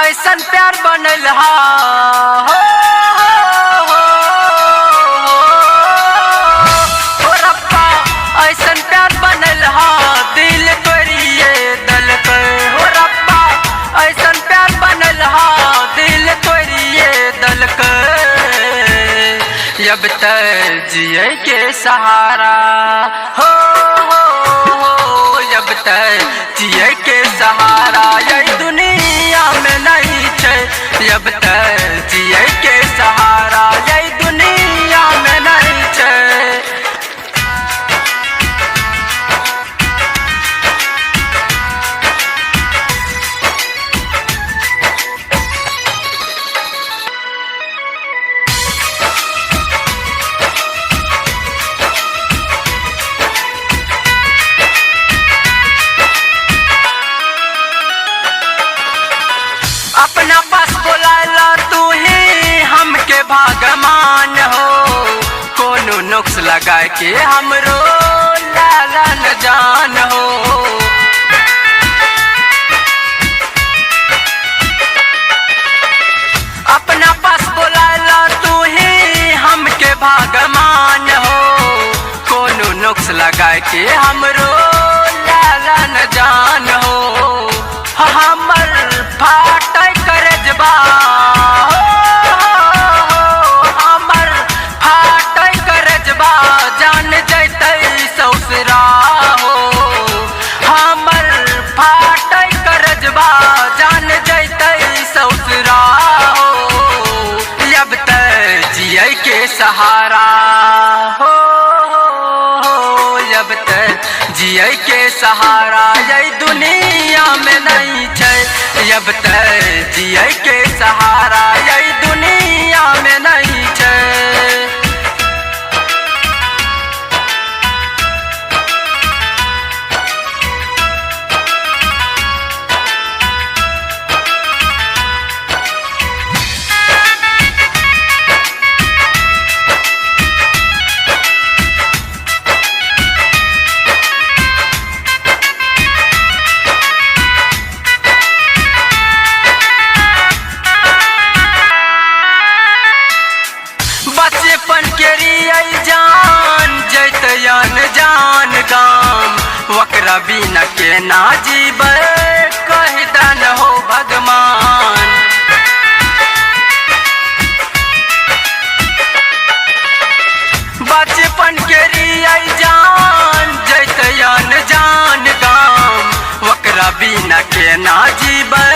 ऐसन प्यार बनल हा हो, रब्बा ऐसन प्यार बनल हा दिल तोड़िए दल के हो रब्बा ऐसन प्यार बनल हा दिल तोड़िए दल के अब तक जिए के सहारा हो अब तक जिए के सहारा यही दुनिया में नहीं छे अब तक जिए के सहारा यही दुनिया में नहीं छे। अपना पास बोलाला तू ही हमके भागमान हो कोनो नुक्स लगा के हमरो लाला न जान हो। अपना पास बोलाला तू ही हमके भागमान हो कोनो नुक्स लगा के हमरो लाला न जान हो। हमर फाट करजबा हमर फाट करजबा जान जैतै ससुरा हो। हमर फाट करजबा जान जैतै ससुरा हो अब तक जिए के सहारा हो अब तक जिए के सहारा यही दुनिया में नहीं छे अब तक जिए के सहारा यही दुनिया में नहीं छे। बचपन के रियल जान जैतयन जान गाम वकरा बिना के ना जीवे कह दन हो भगवान। बचपन के रियल जान जैतयन जान गाम वकरा बिना के ना जीवे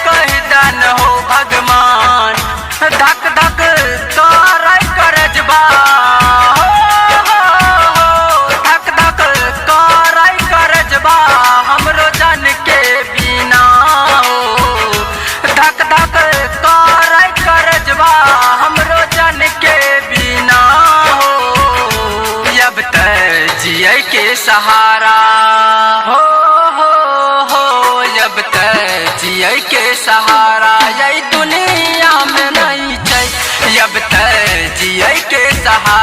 कह दन हो भगवान। धक धक करजबा धक धक करजबा हमरो जन के बिना हो। धक धक करजबा हमरो जन के बिना हो अब तक जिए के सहारा हो अब तक जिए के सहारा यही दुनिया में नहीं छे अब तक जिए के सहारा